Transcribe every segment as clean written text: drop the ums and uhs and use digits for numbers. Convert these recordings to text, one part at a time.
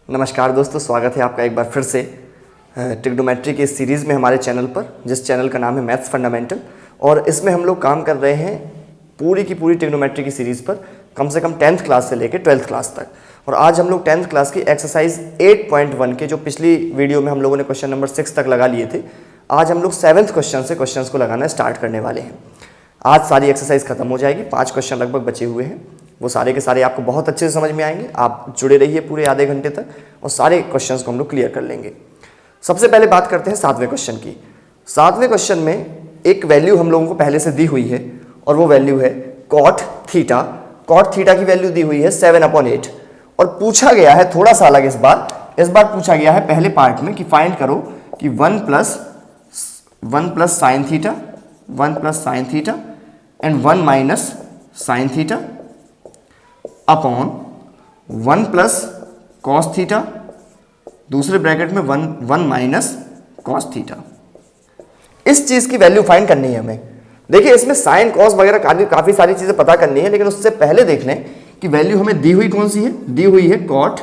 नमस्कार दोस्तों, स्वागत है आपका एक बार फिर से ट्रिग्नोमेट्री की इस सीरीज़ में हमारे चैनल पर, जिस चैनल का नाम है मैथ्स फंडामेंटल। और इसमें हम लोग काम कर रहे हैं पूरी की पूरी ट्रिग्नोमेट्री की सीरीज़ पर, कम से कम 10th क्लास से लेकर 12th क्लास तक। और आज हम लोग 10th क्लास की एक्सरसाइज 8.1 के, जो पिछली वीडियो में हम लोगों ने क्वेश्चन नंबर 6 तक लगा लिए थे, आज हम लोग 7th क्वेश्चन से क्वेश्चन को लगाना स्टार्ट करने वाले हैं। आज सारी एक्सरसाइज खत्म हो जाएगी, 5 क्वेश्चन लगभग बचे हुए हैं, वो सारे के सारे आपको बहुत अच्छे से समझ में आएंगे। आप जुड़े रहिए पूरे आधे घंटे तक और सारे क्वेश्चंस को हम लोग क्लियर कर लेंगे। सबसे पहले बात करते हैं 7वें क्वेश्चन की। 7वें क्वेश्चन में एक वैल्यू हम लोगों को पहले से दी हुई है और वो वैल्यू है कॉट थीटा। कॉट थीटा की वैल्यू दी हुई है 7/8 और पूछा गया है थोड़ा सा अलग। इस बार पूछा गया है पहले पार्ट में कि फाइंड करो कि 1 plus sine theta and 1 minus sine theta upon 1 plus cos theta, दूसरे ब्रैकेट में 1 माइनस कॉस थीटा। इस चीज की वैल्यू फाइंड करनी है हमें। देखिए, इसमें साइन कॉस वगैरह काफी सारी चीजें पता करनी है, लेकिन उससे पहले देख लें कि वैल्यू हमें दी हुई कौन सी है। दी हुई है cot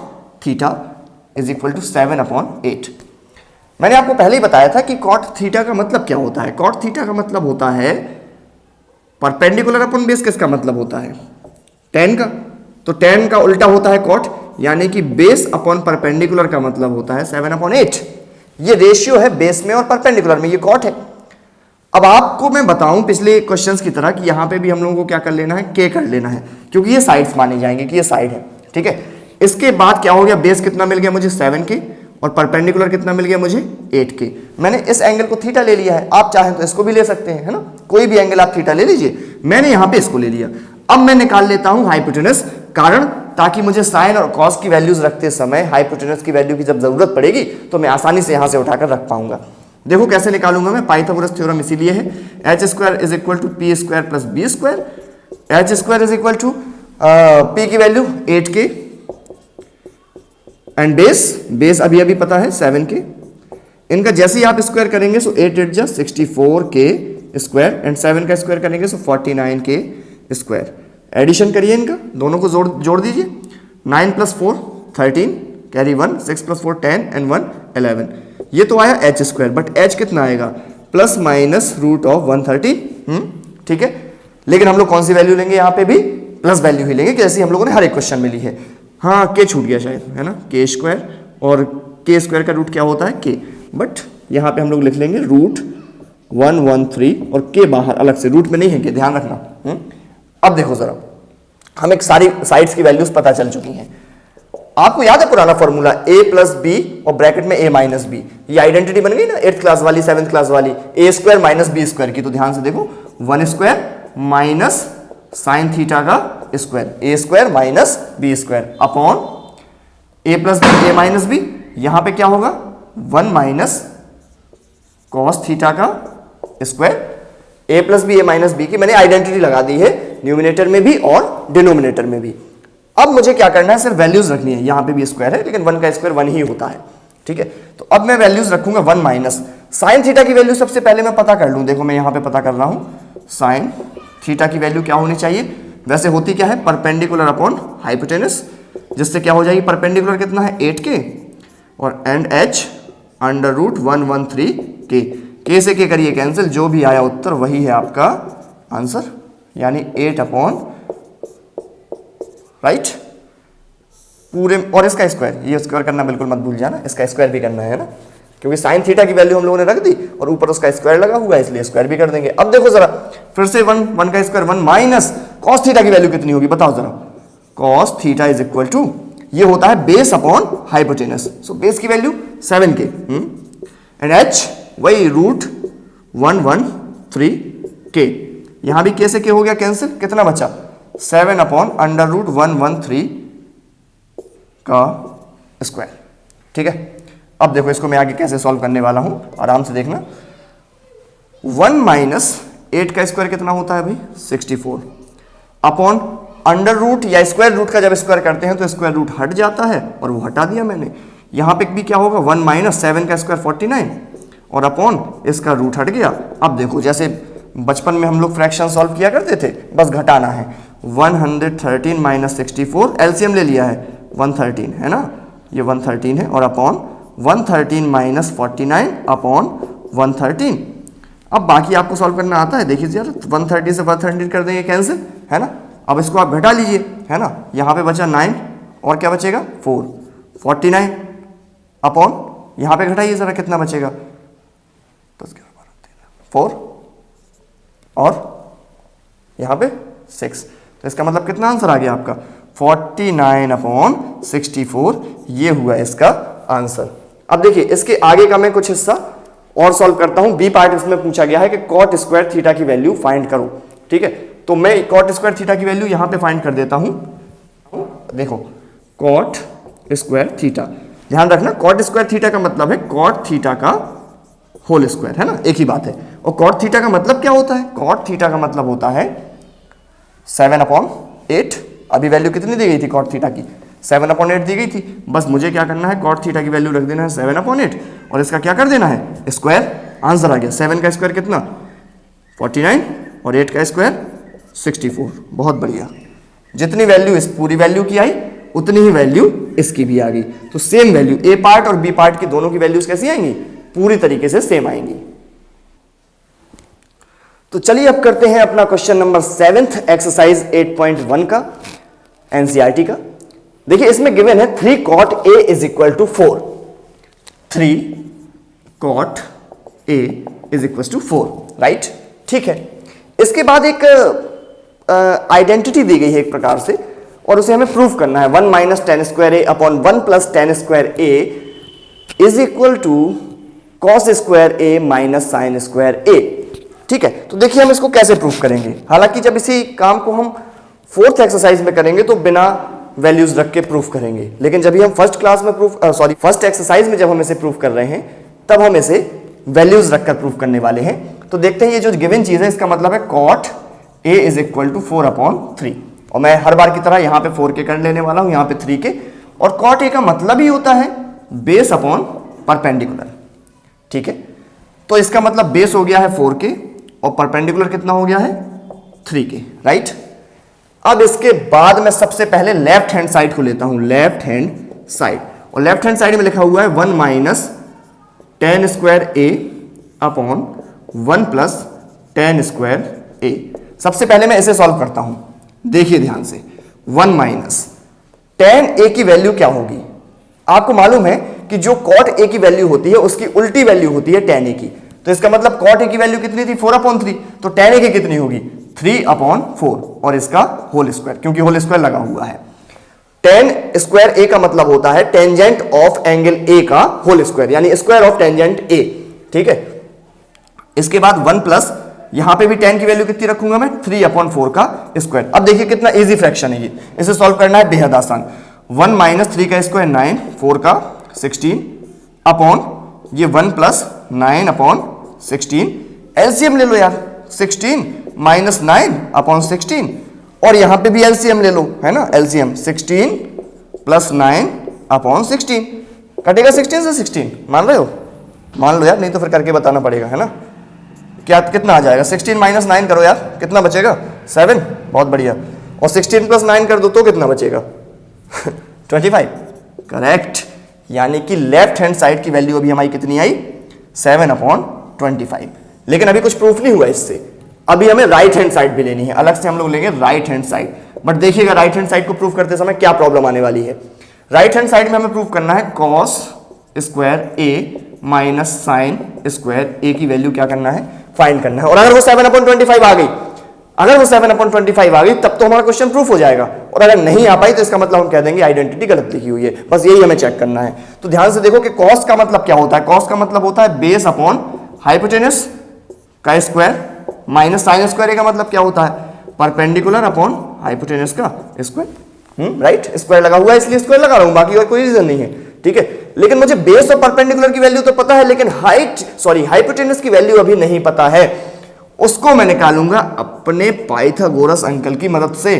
theta is equal to 7/8। मैंने आपको पहले ही बताया था कि कॉट थीटा का मतलब क्या होता है। कॉट थीटा का मतलब होता है परपेंडिकुलर अपॉन बेस। किसका मतलब होता है? tan का। तो tan का उल्टा होता है कॉट, यानी कि बेस अपॉन परपेंडिकुलर का मतलब होता है 7/8। ये रेशियो है बेस में और परपेंडिकुलर में, ये कॉट है। अब आपको मैं बताऊं पिछले क्वेश्चंस की तरह कि यहां पे भी हम लोगों को क्या कर लेना है, k कर लेना है, क्योंकि ये साइड्स माने जाएंगे कि ये साइड है। ठीक है, इसके बाद क्या हो गया, बेस कितना मिल गया मुझे 7k और परपेंडिकुलर कितना मिल गया मुझे 8k। मैंने इस एंगल को थीटा ले लिया है, आप चाहें तो इसको भी ले सकते हैं, है ना। कोई भी एंगल आप थीटा ले लीजिए, मैंने यहां पे इसको ले लिया। अब मैं निकाल लेता हूं हाइपोटेनस, कारण ताकि मुझे साइन और कॉस की वैल्यूज रखते समय हाइपोटेनस की वैल्यू की जब जरूरत पड़ेगी तो मैं आसानी से यहां से उठाकर रख पाऊंगा। देखो कैसे निकालूंगा मैं। पाइथागोरस थ्योरम इसीलिए है, h² is equal to p² plus b²। h² is equal to p की वैल्यू 8k एंड बेस अभी पता है 7k। इनका जैसे ही आप स्क्वायर करेंगे सो 8 जा 64k स्क्वायर एंड 7 का स्क्वायर करेंगे सो 49k स्क्वायर। एडिशन करिए इनका, दोनों को जोड़ दीजिए। 9 + 4 13, कैरी 1, 6 + 4 10 एंड 1 11। ये तो आया h², बट h कितना आएगा, प्लस माइनस रूट ऑफ 130। ठीक है, लेकिन हम लोग कौन सी वैल्यू लेंगे, यहाँ पे भी प्लस वैल्यू ही लेंगे, जैसे हम लोगों ने हर एक क्वेश्चन में ली है। हाँ, k छूट गया शायद, है ना, k², और k² का रूट क्या होता है k, बट यहाँ पे हम लोग लिख लेंगे रूट 113 और k बाहर अलग से, रूट में नहीं है k, ध्यान रखना। अब देखो जरा, हमें सारी साइड्स की वैल्यूज पता चल चुकी हैं। आपको याद है पुराना फॉर्मूला a + b और ब्रैकेट में a - b। ये आइडेंटिटी बन गई ना 8th क्लास वाली, 7th क्लास वाली, a² - b² की। तो ध्यान से देखो, 1² माइनस साइन थीटा का square, a² minus b² upon a + b, a - b। यहां पे क्या होगा, 1 माइनस कॉस थीटा का square. a + b, a - b की मैंने आइडेंटिटी लगा दी है न्यूमिनेटर में भी और डिनोमिनेटर में भी। अब मुझे क्या करना है, सिर्फ वैल्यूज रखनी है। यहां पे भी स्क्वायर है, लेकिन 1 का स्क्वायर 1 ही होता है। ठीक है, तो अब मैं वैल्यूज रखूंगा 1 माइनस साइन थीटा की वैल्यू सबसे पहले मैं पता कर लूं। देखो मैं यहां पे पता कर रहा हूं, साइन थीटा की वैल्यू क्या होनी चाहिए, वैसे होती क्या है, परपेंडिकुलर अपॉन हाइपोटेनस, जिससे क्या हो जाएगी, परपेंडिकुलर कितना है 8k और एंड h √ 113k। k से k करिए कैंसिल, जो भी आया उत्तर वही है आपका आंसर, यानी 8/, राइट, पूरे। और इसका स्क्वायर, ये स्क्वायर करना बिल्कुल मत भूल जाना, इसका स्क्वायर भी करना है ना, क्योंकि साइन थीटा की वैल्यू हम लोगों ने रख दी और ऊपर उसका स्क्वायर लगा हुआ है, इसलिए स्क्वायर भी कर देंगे। अब देखो जरा फिर से 1 का स्क्वायर 1 माइनस कॉस थीटा की वैल्यू कितनी होगी, बताओ जरा। Cos theta is equal to, ये होता है base upon hypotenuse, so base की वैल्यू 7k एंड h वही रूट 113k। यहां भी k से k हो गया कैंसिल, कितना बचा, 7/√113 का स्क्वायर। ठीक है, अब देखो इसको मैं आगे कैसे सॉल्व करने वाला हूं, आराम से देखना। 1 माइनस 8 का स्क्वायर कितना होता है भाई, 64 अपॉन अंडर रूट या स्क्वायर रूट का जब स्क्वायर करते हैं तो स्क्वायर रूट हट जाता है और वो हटा दिया मैंने। यहां पे भी क्या होगा, 1 माइनस 7 का स्क्वायर 49 और अपॉन इसका रूट हट गया। अब देखो जैसे बचपन में हम लोग फ्रैक्शन सॉल्व किया करते थे, बस घटाना है। 113 - 64 एलसीएम ले लिया है 113, है ना, ये 113 है और अपॉन 113 माइनस 49 अपॉन 113। अब बाकी आपको सॉल्व करना आता है, देखिए यार 130 से 113 कर देंगे कैंसिल, है ना। अब इसको आप घटा लीजिए, है ना। यहाँ पे बचा 9 और क्या बचेगा 4, 49 अपॉन यहाँ पे घटाइए ज़रा कितना बचेगा 10 11 12 13 4 और यहाँ पे 6। तो इसका मतलब कितना आंसर आ गया आपका 49 अपॉन 64, ये हुआ इसका आंसर। अब देखिए इसके आगे का मैं कुछ हिस्सा और सॉल्व करता हूं। बी पार्ट इसमें पूछा गया है कि कॉट स्क्वायर थीटा की वैल्यू फाइंड करो, ठीक है। तो मैं कॉट स्क्वायर थीटा की वैल्यू यहां पे फाइंड कर देता हूं। देखो कॉट स्क्वायर थीटा, ध्यान रखना कॉट स्क्वायर थीटा का मतलब है कॉट थीटा का होल स्क्वायर, है ना, एक ही बात है। और कॉट थीटा का मतलब क्या होता है, कॉट थीटा का मतलब होता है 7/8। अभी वैल्यू कितनी दी गई थी कॉट थीटा की, 7/8 दी गई थी। बस मुझे क्या करना है, कॉट थीटा की वैल्यू रख देना है 7/8 और इसका क्या कर देना है स्क्वायर। आंसर आ गया 7 का स्क्वायर कितना 49 और 8 का स्क्वायर 64। बहुत बढ़िया, जितनी वैल्यू इस पूरी वैल्यू की आई उतनी ही वैल्यू इसकी भी आ गई। तो सेम वैल्यू ए पार्ट और बी पार्ट की दोनों की वैल्यूज कैसी आएंगी, पूरी तरीके से सेम आएंगी। तो चलिए अब करते हैं अपना क्वेश्चन नंबर 7 एक्सरसाइज 8.1 का एनसीईआरटी का। देखिए इसमें गिवन है 3 cot A is equal to 4, 3 cot A is equal to 4, right, ठीक है। इसके बाद एक आइडेंटिटी दी गई है एक प्रकार से और उसे हमें प्रूफ करना है 1 minus tan square A upon 1 plus tan square A is equal to cos square A minus sine square A, ठीक है। तो देखिए हम इसको कैसे प्रूफ करेंगे। हालांकि जब इसी काम को हम 4th एक्सरसाइज में करेंगे तो बिना वैल्यूज रख के प्रूफ करेंगे, लेकिन जब हम फर्स्ट एक्सरसाइज में जब हम इसे प्रूफ कर रहे हैं तब हम इसे वैल्यूज रखकर प्रूफ करने वाले हैं। तो देखते हैं ये जो गिवन चीज है इसका मतलब है cot A is equal to 4/3 और मैं हर बार की तरह यहाँ पे 4 के कर लेने वाला हूँ, यहाँ पे 3 के। और कॉट ए का मतलब ही होता है बेस अपॉन परपेंडिकुलर, ठीक है। तो इसका मतलब बेस हो गया है 4 के और परपेंडिकुलर कितना हो गया है 3 के, राइट। अब इसके बाद मैं सबसे पहले लेफ्ट हैंड साइड को लेता हूं, लेफ्ट हैंड साइड, और लेफ्ट हैंड साइड में लिखा हुआ है 1 minus tan square A upon 1 plus tan square ए। सबसे पहले मैं इसे सॉल्व करता हूं, देखिए ध्यान से। 1 माइनस टेन ए की वैल्यू क्या होगी, आपको मालूम है कि जो कॉट ए की वैल्यू होती है उसकी उल्टी वैल्यू होती है टेन ए की। तो इसका मतलब कॉट ए की वैल्यू कितनी थी 4/3, तो टेन ए की कितनी होगी 3/4 और इसका होल स्क्वायर, क्योंकि होल स्क्वायर लगा हुआ है। टेन स्क्वायर ए का मतलब होता है टेंजेंट ऑफ एंगल ए का होल स्क्वायर, यानी स्क्वायर ऑफ टेंजेंट ए, ठीक है। इसके बाद 1 प्लस यहां पे भी टेन की वैल्यू कितनी रखूंगा मैं 3/4 का स्क्वायर। अब देखिए कितना इजी फ्रैक्शन है ये, इसे सॉल्व करना है बेहद आसान। 1 माइनस 3 का स्क्वायर 9, 4 का 16 अपॉन ये 1 प्लस 9/16। एलसीएम ले लो यार, 16 माइनस 9/16 और यहां पे भी एलसीएम ले लो, है ना। एलसीएम 16 प्लस 9/16 कटेगा 16 से 16, मान रहे हो, मान लो यार, नहीं तो फिर करके बताना पड़ेगा, है ना। क्या कितना आ जाएगा 16 माइनस 9 करो यार, कितना बचेगा 7, बहुत बढ़िया। और 16 प्लस 9 कर दो तो कितना बचेगा 25, करेक्ट। यानी कि लेफ्ट हैंड साइड की वैल्यू अभी हमारी कितनी आई 7/25। लेकिन अभी कुछ प्रूफ नहीं हुआ इससे, अभी हमें राइट हैंड साइड भी लेनी है, अलग से हम लोग लेंगे राइट हैंड साइड। बट देखिएगा राइट हैंड साइड को प्रूफ करते समय क्या प्रॉब्लम आने वाली है। राइट हैंड साइड में हमें प्रूफ करना है cos square A minus sine square ए की वैल्यू क्या करना है, फाइंड करना है। और अगर वो 7/25 आ गई, अगर वो 7/25 आ गई तब तो हमारा क्वेश्चन प्रूफ हो जाएगा, और अगर नहीं आ पाई तो इसका मतलब हम कह देंगे आइडेंटिटी गलत लिखी हुई है। बस यही हमें चेक करना है। तो ध्यान से देखो कि कॉस का मतलब क्या होता है, कॉस का मतलब होता है बेस अपॉन हाइपोटेनस का स्क्वायर, माइनस साइन स्क्वायर का मतलब क्या होता है परपेंडिकुलर अपॉन हाइपोटेनस का स्क्वायर, राइट। स्क्वायर लगा हुआ है इसलिए स्क्वायर लगा रहा हूं, बाकी और कोई रीजन नहीं है, ठीक है। लेकिन मुझे बेस और परपेंडिकुलर की वैल्यू तो पता है, लेकिन हाइपोटेनस की वैल्यू अभी नहीं पता है। उसको मैं निकालूंगा अपने पाइथागोरस अंकल की मदद से।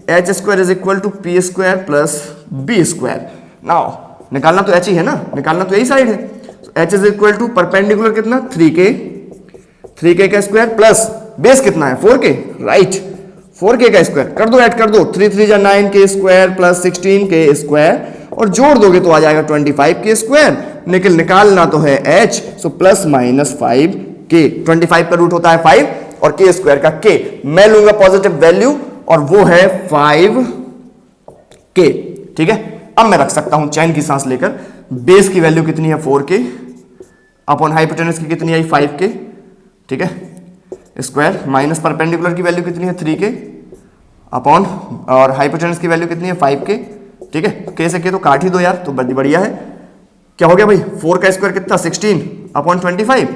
H square is equal to P square plus B square. Now निकालना तो एच ही है ना, निकालना तो यही साइड है। H is equal to perpendicular कितना 3k का स्क्वायर प्लस बेस कितना है 4k, राइट। 4k का स्क्वायर कर दो, ऐड कर दो, 3 3 जा 9k square plus 16k square और जोड़ दोगे तो आ जाएगा 25k², लेकिन निकालना तो है h, so plus minus 5k। 25 का रूट होता है 5 और k² का k, मैं लूंगा पॉजिटिव वैल्यू और वो है 5k। ठीक है, अब मैं रख सकता हूं चैन की सांस लेकर, बेस की वैल्यू कितनी है 4k अपॉन हाइपोटेनस की कितनी आई 5k, ठीक है, स्क्वायर माइनस परपेंडिकुलर की वैल्यू कितनी है 3k अपॉन और हाइपोटेनस की वैल्यू कितनी है 5k। ठीक है, k से k तो काट ही दो यार, तो बढ़िया है। क्या हो गया भाई, 4 का स्क्वायर कितना 16 अपॉन 25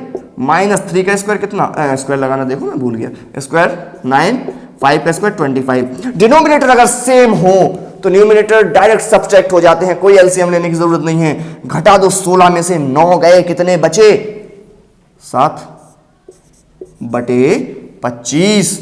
माइनस 3 का स्क्वायर कितना, स्क्वायर लगाना देखो मैं भूल गया, स्क्वायर 9, 5 का स्क्वायर 25। डिनोमिनेटर अगर सेम हो तो न्यूमिनेटर डायरेक्ट सब्ट्रैक्ट हो जाते हैं, कोई एलसीएम लेने की जरूरत नहीं है। घटा दो, 16 में से 9 गए, कितने बचे 7/25।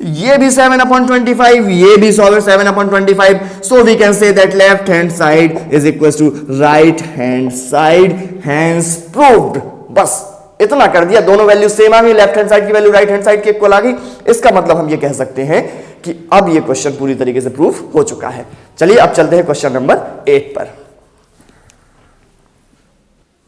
ये भी 7/25, ये भी 7/25। So we can say that left hand side is equal to right hand side, hence proved. बस इतना कर दिया, दोनों वैल्यू सेम आ गई, लेफ्ट हैंड साइड की वैल्यू राइट हैंड साइड की इक्वल आ गई। इसका मतलब हम ये कह सकते हैं कि अब ये क्वेश्चन पूरी तरीके से प्रूफ हो चुका है। चलिए अब चलते हैं क्वेश्चन नंबर 8 पर।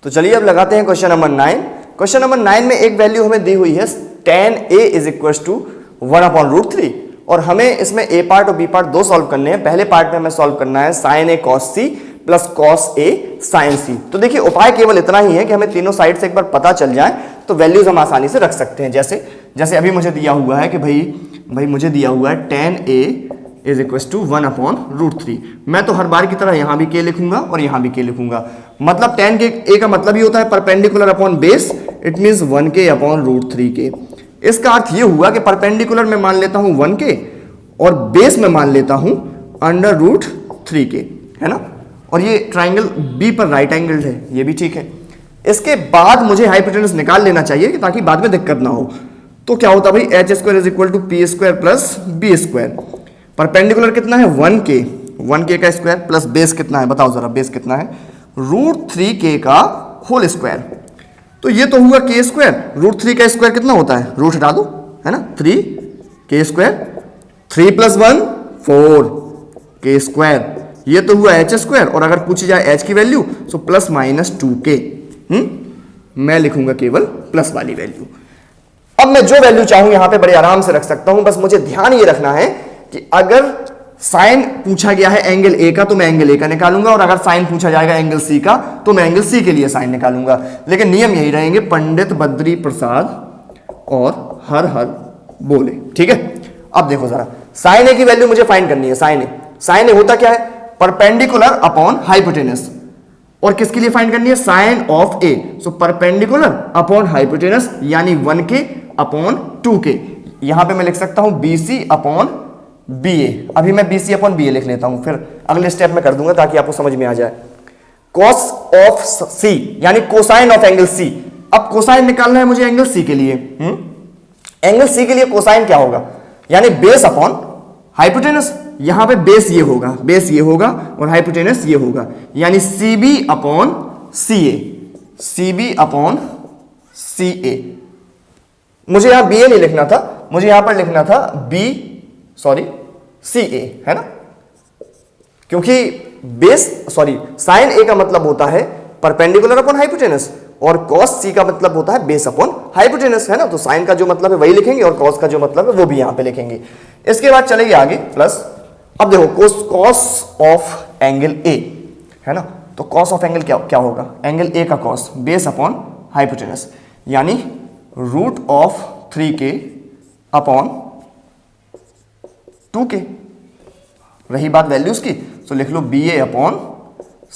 तो चलिए अब लगाते हैं क्वेश्चन नंबर 9। क्वेश्चन नंबर 9 में एक वैल्यू हमें दी हुई है tan a is equal to 1/√3 और हमें इसमें a पार्ट और b पार्ट दो सॉल्व करने हैं। पहले पार्ट में हमें सॉल्व करना है sin a cos c plus cos a sin c। तो देखिए उपाय केवल इतना ही है कि हमें तीनों साइड से एक बार पता चल जाए तो वैल्यूज हम आसानी से रख सकते हैं। जैसे अभी मुझे दिया हुआ है कि भाई मुझे दिया हुआ है tan a is equal to 1/√3। मैं तो हर बार की तरह यहां भी k लिखूंगा और यहां भी k लिखूंगा। मतलब tan a का मतलब ही होता है perpendicular upon base, it means 1k/√3k। इसका अर्थ ये हुआ कि परपेंडिकुलर में मान लेता हूं 1k और बेस में मान लेता हूं √3k, है ना। और ये ट्राइंगल बी पर राइट एंगल्ड है, ये भी ठीक है। इसके बाद मुझे हाइपोटेनस निकाल लेना चाहिए ताकि बाद में दिक्कत ना हो। तो क्या होता भाई, h² is equal to p² plus b²। Perpendicular कितना है 1k का स्क्वायर प्लस बेस कितना है, बताओ जरा बेस कितना है, √3k का होल स्क्वायर। तो ये तो हुआ k², √3 का स्क्वायर कितना होता है, रूट हटा दो, है ना, 3k², 3 + 1 4k²। ये तो हुआ h², और अगर पूछी जाए h की वैल्यू तो प्लस माइनस 2k। मैं लिखूंगा केवल प्लस वाली वैल्यू। अब मैं जो वैल्यू चाहूं यहां पे बड़े आराम से रख सकता हूं, बस मुझे ध्यान ये रखना है कि अगर साइन पूछा गया है एंगल ए का तो मैं एंगल ए का निकालूंगा, और अगर साइन पूछा जाएगा एंगल सी का तो मैं एंगल सी के लिए साइन निकालूंगा। लेकिन नियम यही रहेंगे, पंडित बद्री प्रसाद और हर हर बोले, ठीक है। अब देखो जरा, साइन ए की वैल्यू मुझे फाइंड करनी है। साइन ए होता क्या है, परपेंडिकुलर अपॉन हाइपोटेनस, और किसके लिए फाइंड करनी है, sine of A. So perpendicular upon hypotenuse यानी 1k अपॉन 2k। यहां पे मैं लिख सकता हूं BC अपॉन BA। अभी मैं BC अपॉन BA लिख लेता हूं, फिर अगले स्टेप में कर दूंगा ताकि आपको समझ में आ जाए। cos ऑफ C यानी कोसाइन ऑफ एंगल C। अब कोसाइन निकालना है मुझे एंगल C के लिए। एंगल C के लिए कोसाइन क्या होगा, यानी बेस अपॉन हाइपोटेनस। यहां पे बेस ये होगा और हाइपोटेनस ये होगा, यानी CB upon CA। CB upon CA। मुझे यहां BA नहीं लिखना था, मुझे यहां पर लिखना था CA, है ना, क्योंकि साइन A का मतलब होता है परपेंडिकुलर अपॉन हाइपोटेनस और cos C का मतलब होता है बेस अपॉन हाइपोटेनस, है ना। तो साइन का जो मतलब है वही लिखेंगे और cos का जो मतलब है वो भी यहां पे लिखेंगे। इसके बाद चलेंगे आगे प्लस। अब देखो cos ऑफ एंगल A, है ना, तो cos ऑफ एंगल क्या होगा, एंगल A का cos बेस अपॉन हाइपोटेनस यानी √3k अपॉन 2k। रही बात वैल्यूज की तो लिख लो BA upon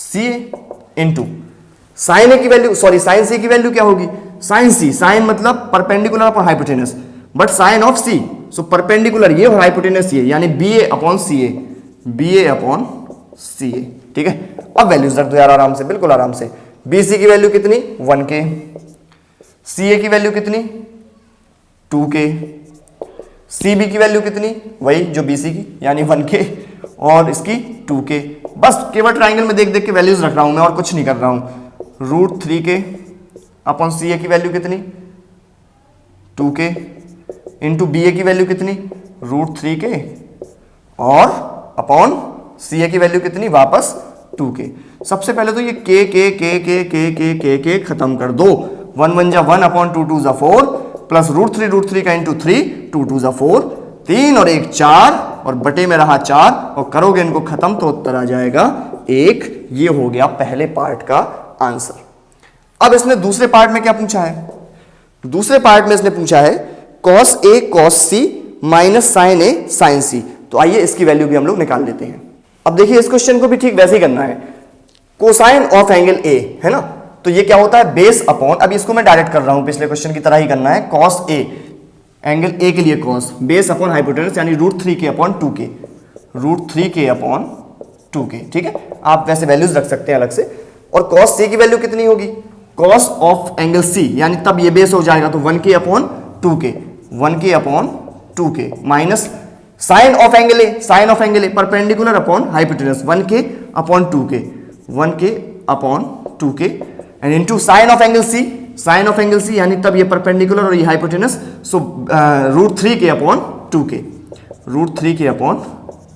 CA into sine A की वैल्यू, साइन C की वैल्यू क्या होगी, साइन C, साइन मतलब perpendicular upon hypotenuse, but sine of C, so perpendicular ये और हाइपोटेनस ये, यानी BA upon CA, BA upon CA, ठीक है। अब वैल्यूज रख दो यार आराम से, बिल्कुल आराम से। BC की वैल्यू कितनी 1k, CA की वैल्यू कितनी 2k, CB की वैल्यू कितनी वही जो BC की यानी 1k और इसकी 2k। बस केवल ट्राइंगल में देख देख के वैल्यूज रख रहा हूं मैं और कुछ नहीं कर रहा हूं। √3k अपॉन CA की वैल्यू कितनी 2k इंटू BA की वैल्यू कितनी √3k और अपॉन CA की वैल्यू कितनी वापस 2k। सबसे पहले तो ये के खत्म कर दो, 1 1 जा 1 अपॉन 2 2 जा 4 प्लस √3 का इंटू 3, 2 2 जा 4, 3 और 1 4 और बटे में रहा 4 और करोगे इनको खत्म तो उत्तर आ जाएगा 1। ये हो गया पहले पार्ट का आंसर। अब इसने दूसरे पार्ट में क्या पूछा है? दूसरे पार्ट में इसने पूछा है cos A cos C minus sin A sin C। तो आइए इसकी वैल्यू भी हम लोग निकाल लेते हैं। अब देखिए इस क्वेश्चन को भी ठीक वैसे ही करना है। कोसाइन ऑफ एंगल A है ना, तो ये क्या होता है बेस अपॉन, अब इसको मैं डायरेक्ट कर रहा हूं पिछले क्वेश्चन की तरह ही करना है। cos A एंगल A के लिए cos बेस अपॉन हाइपोटेनस यानी √3k upon 2k, √3k upon 2k। ठीक है, आप वैसे वैल्यूज रख सकते हैं अलग से। और cos C की वैल्यू कितनी होगी? cos ऑफ एंगल C यानी तब ये बेस हो जाएगा तो 1k upon 2k, 1k upon 2k minus sine of angle A, sine of angle A perpendicular upon hypotenuse 1k upon 2k, 1k upon 2k and into sine of angle C, sine of angle C यानी तब ये perpendicular और ये hypotenuse, सो √3k upon 2k, √3k upon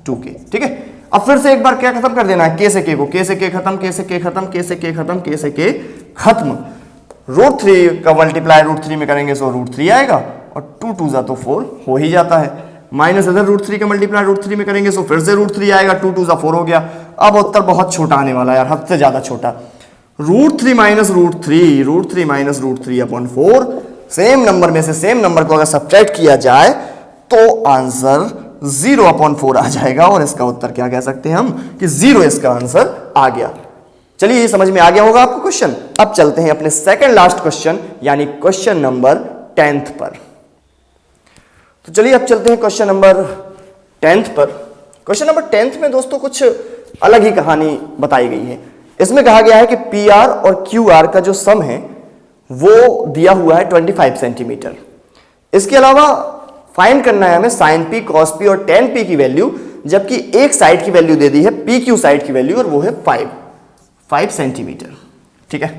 2k। ठीक है, अब फिर से एक बार क्या खत्म कर देना है? k से k को, k से k खत्म, k से k खत्म, k से k खत्म, k से k खत्म। √3 का मल्टीप्लाई √3 में करेंगे सो √3 आएगा और 2 2 जा तो 4 हो ही जाता है। माइनस इधर √3 का मल्टीप्लाई √3 में करेंगे सो फिर से √3 आएगा, 2 2 जा 4 हो गया। अब उत्तर बहुत छोटा आने वाला है यार, हद से ज्यादा छोटा। √3 minus √3, √3 minus √3 upon 4। Same number में से सेम नंबर को अगर सब्ट्रैक्ट किया जाए तो आंसर 0 अपॉन 4 आ जाएगा और इसका उत्तर क्या कह सकते हैं हम कि 0 इसका आंसर आ गया। चलिए ये समझ में आ गया होगा आपको क्वेश्चन। अब चलते हैं अपने सेकंड लास्ट क्वेश्चन यानी क्वेश्चन नंबर 10th पर। तो चलिए अब चलते हैं क्वेश्चन नंबर 10th पर। क्वेश्चन नंबर 10th में दोस्तों कुछ अलग ही कहानी बताई गई है। इसमें कहा गया है कि PR और QR का जो सम है वो दिया हुआ है 25 सेंटीमीटर। इसके अलावा फाइंड करना है हमें sin P, cos P और tan P की वैल्यू, जबकि एक साइड की वैल्यू दे दी है PQ साइड की वैल्यू और वो है 5 सेंटीमीटर। ठीक है,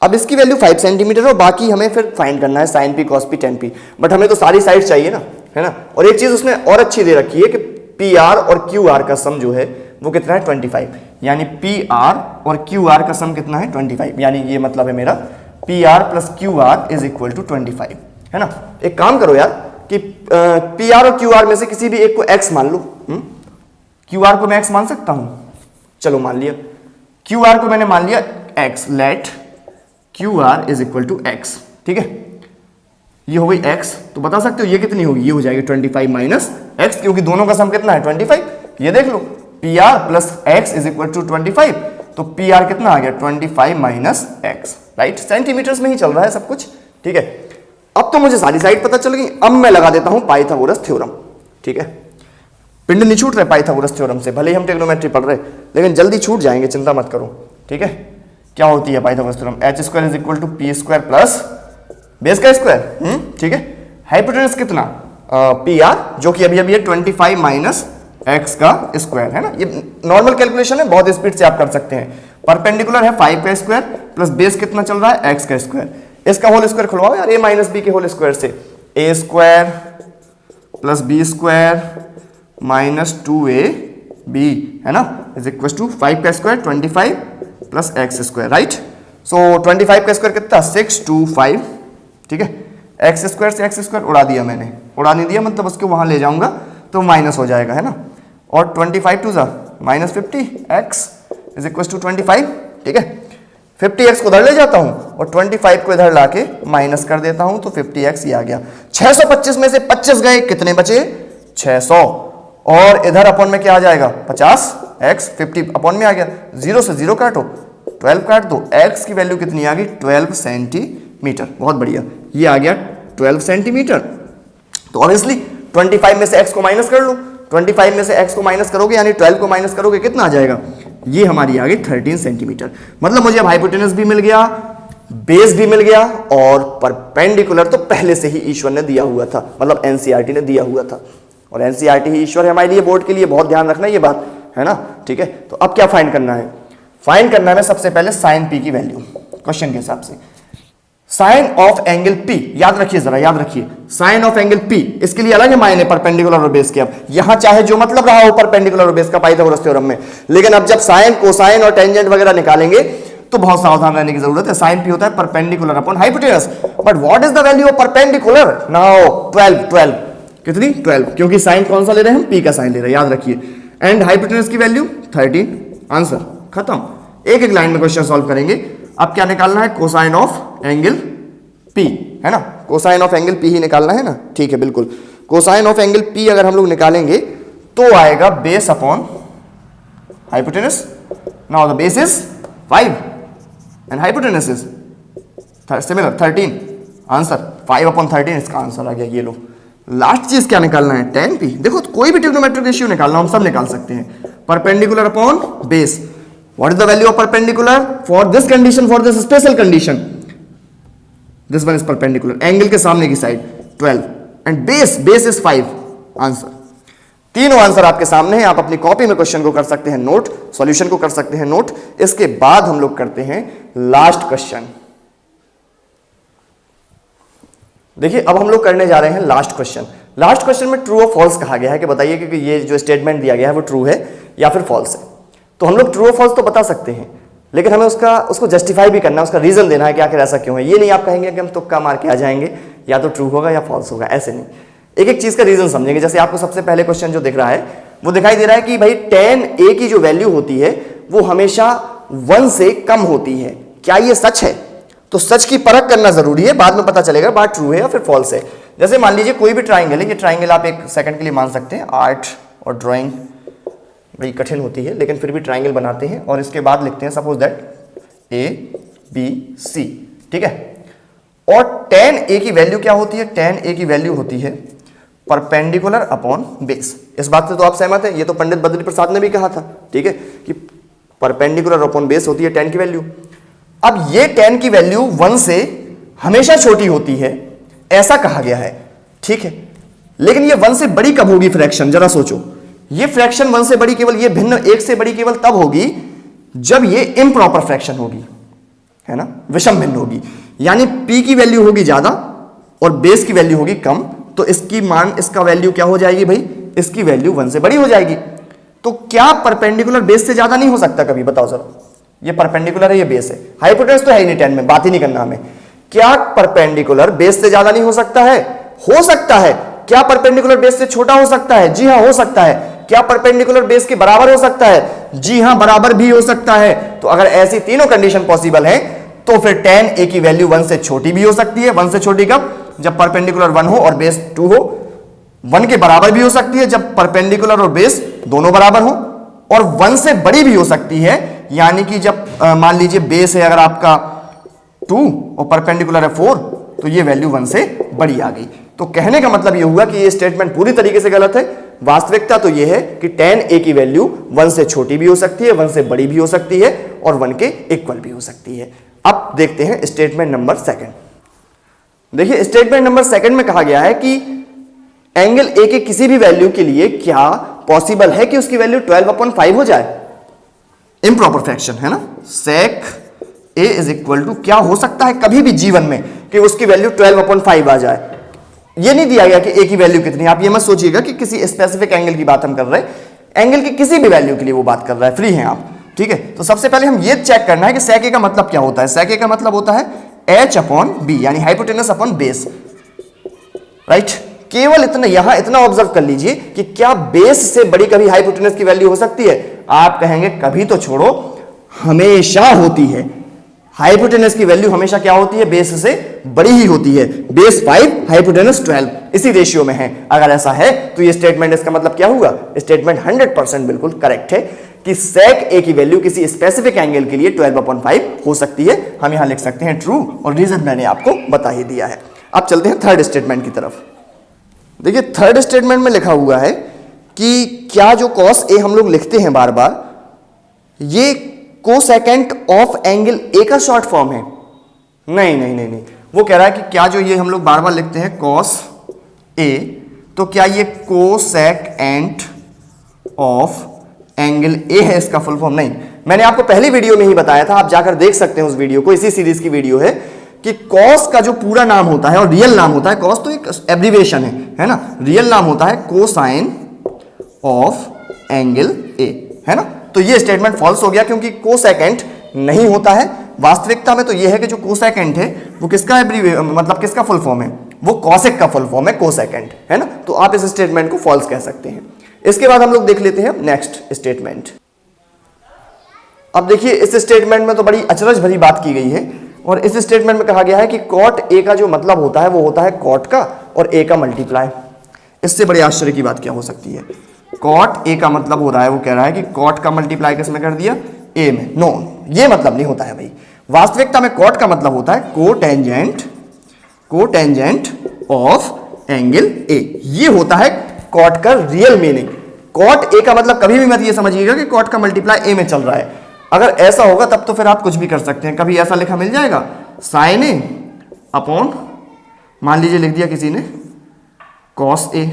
अब इसकी वैल्यू 5 सेंटीमीटर और बाकी हमें फिर फाइंड करना है sin P, cos P, tan P। But हमें तो सारी साइड चाहिए ना, है ना। और एक चीज उसने और अच्छी दे रखी है कि PR और QR का सम जो है वो कितना है 25, यानी PR और QR का सम कितना है 25, यानी ये मतलब है मेरा PR plus QR is equal to 25, है ना। एक काम करो यार कि PR और QR में से किसी भी एक को x मान लो। QR को मैं x मान सकता हूं, चलो मान लिया। QR को मैंने मान लिया x, let QR is equal to x। ठीक है, ये हो गई x, तो बता सकते हो ये कितनी होगी? ये हो जाएगी 25 माइनस x, क्योंकि दोनों का सम कितना है 25। ये देख लो PR plus x is equal to 25, तो PR कितना आ गया 25 माइनस x, राइट। सेंटीमीटर्स में ही चल रहा है सब कुछ। ठीक है, अब तो मुझे सारी साइड पता चल गई। अब मैं लगा देता हूं पाइथागोरस थ्योरम। ठीक है, पिंड नहीं छूट रहे पाइथागोरस थ्योरम से, भले ही हम ट्रिग्नोमेट्री पढ़ रहे लेकिन जल्दी छूट जाएंगे, चिंता मत करो। ठीक है, क्या होती है Pythagoras theorem? h square is equal to p square plus base का स्क्वायर। ठीक है, हाइपोटेनस कितना PR, जो कि अभी अभी है 25 माइनस x का स्क्वायर, है ना। ये नॉर्मल कैलकुलेशन है, बहुत स्पीड से आप कर सकते हैं। परपेंडिकुलर है 5 का स्क्वायर प्लस बेस कितना चल रहा है x का स्क्वायर। इसका होल स्क्वायर खुलवाओ यार, a माइनस b के होल स्क्वायर से, a square plus b square minus 2ab, है ना, इज इक्वल टू 5 का square 25 plus x square, right. So 25 का स्क्वायर कितना 625। ठीक है, x स्क्वायर से x स्क्वायर उड़ा दिया मैंने, उड़ा नहीं दिया मतलब उसको वहां ले जाऊंगा तो माइनस हो जाएगा, है ना। और 25 टू जा minus 50, x is equal to 25। ठीक है, 50x को उधर ले जाता हूं और 25 को इधर लाके माइनस कर देता हूं तो 50x ये आ गया। 625 में से 25 गए, कितने बचे 600, और इधर अपॉन में क्या आ जाएगा 50x, 50 अपॉन में आ गया, 0 से 0 काटो 12 काट दो, x की वैल्यू कितनी आ गई 12 सेंटीमीटर। बहुत बढ़िया, ये आ गया 12 सेंटीमीटर। तो ऑब्वियसली 25 में से x को माइनस कर लो, 25 में से x को माइनस करोगे यानी 12 को माइनस करोगे, कितना आ जाएगा? ये हमारी आ गई 13 सेंटीमीटर। मतलब मुझे अब हाइपोटेनस भी मिल गया, बेस भी मिल गया और परपेंडिकुलर तो पहले से ही ईश्वर ने दिया हुआ था, मतलब एनसीईआरटी ने दिया हुआ था। और एनसीईआरटी ही ईश्वर है हमारे लिए, बोर्ड के लिए, बहुत ध्यान रखना ये बात, है ना। ठीक है, तो अब क्या फाइंड करना है? फाइंड करना है सबसे पहले साइन पी की वैल्यू। क्वेश्चन के हिसाब से साइन ऑफ एंगल P, याद रखिए जरा, याद रखिए, साइन ऑफ एंगल P, इसके लिए अलग है मायने परपेंडिकुलर और बेस के। अब यहां चाहे जो मतलब रहा हो परपेंडिकुलर और बेस का पाइथागोरस थ्योरम में, लेकिन अब जब साइन, कोसाइन और टेंजेंट वगैरह निकालेंगे तो बहुत सावधान रहने की जरूरत है। साइन P होता है perpendicular upon hypotenuse, but what is the value of perpendicular? Now 12, कितनी 12, क्योंकि साइन कौन सा ले रहे हैं हम? P का साइन ले रहे हैं, याद रखिए। एंड हाइपोटेनस की वैल्यू 13, आंसर खत्म। एक एक लाइन में क्वेश्चन सॉल्व करेंगे। अब क्या निकालना है? कोसाइन ऑफ एंगल P, है ना, कोसाइन ऑफ एंगल P ही निकालना है ना, ठीक है, बिल्कुल। कोसाइन ऑफ एंगल P अगर हम लोग निकालेंगे तो आएगा base upon hypotenuse. Now the base is 5 and hypotenuse is similar 13, answer 5 upon 13 इसका आंसर आ गया। ये लो, लास्ट चीज क्या निकालना है? tan P। देखो कोई भी ट्रिग्नोमेट्रिक रेशियो निकालना हम सब निकाल सकते हैं। Perpendicular upon base, what is the value of perpendicular for this condition, for this special condition? This one is perpendicular, angle के सामने की side 12 and base is 5, answer. तीनों आंसर आपके सामने हैं। आप अपनी कॉपी में क्वेश्चन को कर सकते हैं नोट, सॉल्यूशन को कर सकते हैं नोट। इसके बाद हम लोग करते हैं लास्ट क्वेश्चन। देखिए अब हम लोग करने जा रहे हैं लास्ट क्वेश्चन। लास्ट क्वेश्चन में ट्रू और फॉल्स कहा गया है कि बताइए कि ये जो स्टेटमेंट दिया गया है वो ट्रू है या फिर फॉल्स है। तो हम लोग ट्रू और फॉल्स तो बता सकते हैं, लेकिन हमें उसको जस्टिफाई भी करना है, उसका रीजन देना है कि आखिर ऐसा क्यों है। ये नहीं आप कहेंगे कि हम तुक्का मार के आ जाएंगे, या तो ट्रू होगा या फॉल्स होगा, ऐसे नहीं। एक एक चीज का रीजन समझेंगे। जैसे आपको सबसे पहले क्वेश्चन जो दिख रहा है वो दिखाई दे रहा है कि भाई tan A की जो वैल्यू होती है वो हमेशा 1 से कम होती है। क्या ये सच है? तो सच की परख करना जरूरी है, बाद में पता चलेगा बात ट्रू है या फिर फॉल्स है। जैसे मान लीजिए कोई भी ट्राइंगल है, ये ट्राइंगल आप एक सेकंड के लिए मान सकते हैं। आर्ट और ड्राइंग बड़ी कठिन होती है, लेकिन फिर भी ट्राइंगल बनाते हैं और इसके बाद लिखते हैं सपोज दैट ABC, ठीक है। और tan A की वैल्यू क्या होती है? tan A की वैल्यू होती है परपेंडिकुलर अपॉन बेस। इस बात से तो आप सहमत हैं? ये तो पंडित बद्री प्रसाद ने भी कहा था, ठीक है, कि परपेंडिकुलर अपॉन बेस होती है tan की वैल्यू। अब ये tan की वैल्यू 1 से हमेशा छोटी होती है, ऐसा कहा गया है, ठीक है। लेकिन ये 1 से बड़ी कब होगी फ्रैक्शन? जरा सोचो, ये फ्रैक्शन 1 से बड़ी केवल, ये भिन्न 1 से बड़ी केवल तब होगी जब ये इम्प्रॉपर फ्रैक्शन होगी, है ना, विषम भिन्न होगी। यानी P की वैल्यू होगी ज्यादा और बेस की वैल्यू होगी कम, तो इसका वैल्यू क्या हो जाएगी भाई? इसकी वैल्यू 1 से बड़ी हो जाएगी। तो क्या परपेंडिकुलर बेस से ज्यादा नहीं हो सकता कभी? बताओ जरा, ये परपेंडिकुलर है, ये बेस है, हाइपोटेनस तो है ही नहीं tan में, बात ही नहीं करना हमें। क्या परपेंडिकुलर बेस से ज्यादा नहीं हो सकता है? हो सकता है। क्या परपेंडिकुलर बेस से छोटा हो सकता है? जी हां, हो सकता है। क्या परपेंडिकुलर बेस के बराबर हो सकता है? जी हां, बराबर भी हो सकता है। तो अगर ऐसी तीनों कंडीशन पॉसिबल है तो फिर tan A की वैल्यू 1 से छोटी भी हो सकती है। 1 से छोटी कब? जब परपेंडिकुलर 1 हो और बेस 2 हो। 1 के बराबर भी हो सकती है जब परपेंडिकुलर और बेस दोनों बराबर हो, और 1 से बड़ी भी हो सकती है, यानी कि जब मान लीजिए बेस है अगर आपका 2 और परपेंडिकुलर है 4, तो ये वैल्यू 1 से बड़ी आ गई। तो कहने का मतलब ये हुआ कि ये स्टेटमेंट पूरी तरीके से गलत है। वास्तविकता तो ये है कि tan A की वैल्यू 1 से छोटी भी हो सकती है, 1 से बड़ी भी हो सकती है और 1 के इक्वल भी हो सकती है। अब देखते हैं स्टेटमेंट नंबर 2। देखिए स्टेटमेंट नंबर 2 में कहा गया है कि एंगल A के किसी भी वैल्यू के लिए क्या पॉसिबल है कि उसकी वैल्यू 12/5 हो जाए? इम्प्रॉपर फ्रैक्शन है ना, sec A is equal to, क्या हो सकता है कभी भी जीवन में कि उसकी वैल्यू 12/5 आ जाए? ये नहीं दिया गया कि A की वैल्यू कितनी। आप ये मत सोचिएगा कि किसी स्पेसिफिक एंगल की बात हम कर रहे हैं, एंगल की किसी भी वैल्यू के लिए वो बात कर रहा है, फ्री हैं आप, ठीक है। तो सबसे पहले हम ये चेक करना है कि sec A का मतलब क्या होता है। sec A का मतलब होता है H/B, यानी हाइपोटेनस अपॉन बेस, राइट। केवल इतना, यहां इतना ऑब्जर्व कर लीजिए कि क्या बेस से बड़ी कभी हाइपोटेनस की वैल्यू हो सकती है? आप कहेंगे कभी तो छोड़ो, हमेशा होती है। हाइपोटेनस की वैल्यू हमेशा क्या होती है? बेस से बड़ी ही होती है। बेस 5, हाइपोटेनस 12, इसी रेशियो में है। अगर ऐसा है तो ये स्टेटमेंट, इसका मतलब क्या हुआ? स्टेटमेंट 100% बिल्कुल करेक्ट है कि sec A की वैल्यू किसी स्पेसिफिक एंगल के लिए 12/5 हो सकती है। हम यहां लिख सकते हैं ट्रू, और रीजन मैंने आपको बता ही दिया है। अब चलते हैं थर्ड स्टेटमेंट की तरफ। देखिए थर्ड स्टेटमेंट में लिखा हुआ है कि क्या जो cos A हम लोग लिखते हैं बार बार, ये कोसेकेंट ऑफ एंगल A का शॉर्ट फॉर्म है? नहीं नहीं नहीं नहीं, वो कह रहा है कि क्या जो ये हम लोग बार बार लिखते हैं cos A, तो क्या ये कोसेकेंट ऑफ एंगल A है इसका फुल फॉर्म? नहीं, मैंने आपको पहली वीडियो में ही बताया था, आप जाकर देख सकते हैं उस वीडियो को, इसी सीरीज की वीडियो है, कि कॉस का जो पूरा नाम होता है और रियल नाम होता है, कॉस तो एक एब्रीविएशन है ना, रियल नाम होता है कोसाइन ऑफ एंगल ए, है ना। तो ये स्टेटमेंट फॉल्स हो गया क्योंकि कोसेकेंट नहीं होता है। वास्तविकता में तो ये है कि जो कोसेकेंट है वो किसका मतलब किसका फुल फॉर्म है, वो कॉसेक का फुल फॉर्म है कोसेकेंट, है ना। तो आप इस स्टेटमेंट को फॉल्स कह सकते हैं। इसके बाद हम लोग देख लेते हैं नेक्स्ट स्टेटमेंट। अब देखिए इस स्टेटमेंट में तो बड़ी अचरज भरी बात की गई है और इस स्टेटमेंट में कहा गया है कि कॉट ए का जो मतलब होता है वो होता है कॉट का और ए का मल्टीप्लाई। इससे बड़े आश्चर्य की बात क्या हो सकती है। कॉट ए का मतलब हो रहा है, वो कह रहा है कि कॉट का मल्टीप्लाई किसमें कर दिया, ए में। नो, ये मतलब नहीं होता है भाई। वास्तविकता में कॉट का मतलब होता है कोटेंजेंट ऑफ एंगल ए। ये होता है कॉट का रियल मीनिंग। कॉट ए का मतलब कभी भी मत ये समझिएगा कि कॉट का मल्टीप्लाई ए में चल रहा है। अगर ऐसा होगा तब तो फिर आप कुछ भी कर सकते हैं। कभी ऐसा लिखा मिल जाएगा साइन ए अपॉन, मान लीजिए लिख दिया किसी ने कॉस ए,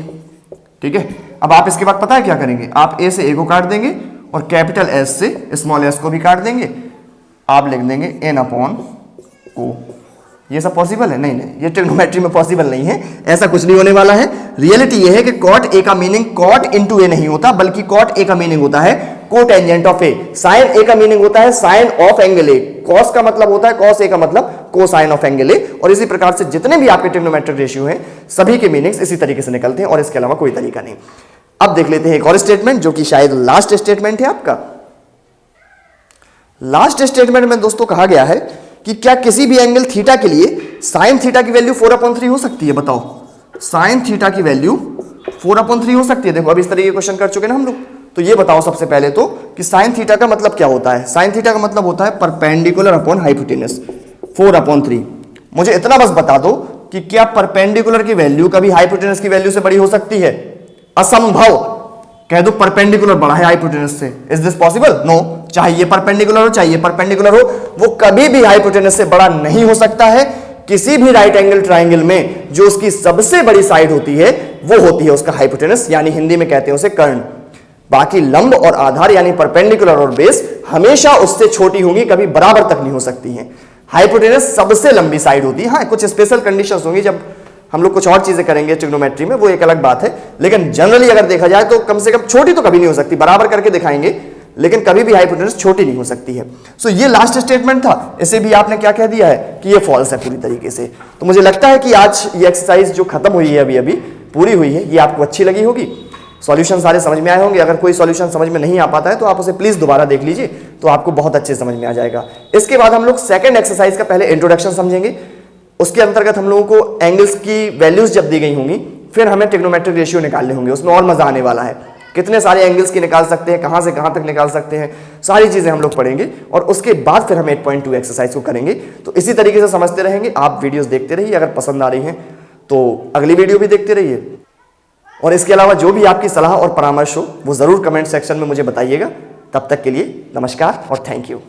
ठीक है। अब आप इसके बाद पता है क्या करेंगे, आप ए से ए को काट देंगे और कैपिटल एस से स्मॉल एस को भी काट देंगे। आप लिख देंगे एन अपॉन ओ। ये सब पॉसिबल है? नहीं, ये ट्रिग्नोमेट्री में पॉसिबल नहीं है, ऐसा कुछ नहीं होने वाला है। रियलिटी ये है कि कॉट ए का मीनिंग कॉट इनटू ए नहीं होता, बल्कि कॉट ए का मीनिंग होता है cotangent of A. Sine A का मीनिंग होता है sine of angle A. Cos का मतलब होता है कॉस ए का मतलब कोसाइन ऑफ एंगल ए। और इसी प्रकार से जितने भी आपके ट्रिग्नोमेट्रिक रेशियो हैं सभी के मीनिंग्स इसी तरीके से निकलते हैं और इसके अलावा कोई तरीका नहीं। अब देख लेते हैं एक और स्टेटमेंट जो कि शायद लास्ट स्टेटमेंट है आपका। लास्ट स्टेटमेंट में दोस्तों कहा गया है कि क्या किसी भी एंगल थीटा के लिए साइन थीटा की वैल्यू 4/3 हो सकती है। बताओ, साइन थीटा की वैल्यू 4/3 हो सकती है। देखो अब इस तरीके के क्वेश्चन कर चुके ना हम लोग। तो ये बताओ सबसे पहले तो कि साइन थीटा का मतलब क्या होता है। साइन थीटा का मतलब होता है परपेंडिकुलर अपॉन हाइपोटेनस 4/3। मुझे इतना बस बता दो कि क्या परपेंडिकुलर की वैल्यू कभी हाइपोटेनस की वैल्यू से बड़ी हो सकती है? असंभव। कह दो परपेंडिकुलर बड़ा है हाइपोटेनस से। Is this possible? नो। चाहिए परपेंडिकुलर हो, चाहिए परपेंडिकुलर हो, वो कभी भी हाइपोटेनस से बड़ा नहीं हो सकता है। किसी भी राइट एंगल ट्राइंगल में जो उसकी सबसे बड़ी साइड होती है वो होती है उसका हाइपोटेनस, यानी हिंदी में कहते हैं उसे कर्ण। बाकी लंब और आधार यानी परपेंडिकुलर और बेस हमेशा उससे छोटी होंगी, कभी बराबर तक नहीं हो सकती हैं। हाइपोटेनस सबसे लंबी साइड होती है। हाँ, कुछ स्पेशल कंडीशंस होंगी, जब हम लोग कुछ और चीजें करेंगे ट्रिग्नोमेट्री में, वो एक अलग बात है। लेकिन जनरली अगर देखा जाए तो कम से कम छोटी तो कभी नहीं हो सकती, बराबर करके दिखाएंगे, लेकिन कभी भी हाइपोटेनस छोटी नहीं हो सकती है। सो ये लास्ट स्टेटमेंट था। इसे भी आपने क्या कह दिया है कि ये फॉल्स है पूरी तरीके से। तो मुझे लगता है कि आज ये एक्सरसाइज जो खत्म हुई है अभी पूरी हुई है, ये आपको अच्छी लगी होगी। सॉल्यूशन सारे समझ में आए होंगे। अगर कोई सॉल्यूशन समझ में नहीं आ पाता है तो आप उसे प्लीज दोबारा देख लीजिए, तो आपको बहुत अच्छे समझ में आ जाएगा। इसके बाद हम लोग सेकंड एक्सरसाइज का पहले इंट्रोडक्शन समझेंगे। उसके अंतर्गत हम लोगों को एंगल्स की वैल्यूज जब दी गई होंगी, फिर हमें ट्रिग्नोमेट्रिक रेशियो निकालने होंगे। उसमें और मजा आने वाला है। कितने सारे एंगल्स की निकाल सकते हैं, कहां से कहां तक निकाल सकते हैं, सारी चीजें हम लोग पढ़ेंगे। और उसके बाद फिर हम 8.2 एक्सरसाइज को करेंगे। तो इसी तरीके से समझते रहेंगे। आप वीडियोस देखते रहिए। अगर पसंद आ रही हैं तो अगली वीडियो भी देखते रहिए। और इसके अलावा जो भी आपकी सलाह और परामर्श हो वो जरूर कमेंट सेक्शन में मुझे बताइएगा। तब तक के लिए नमस्कार और थैंक यू।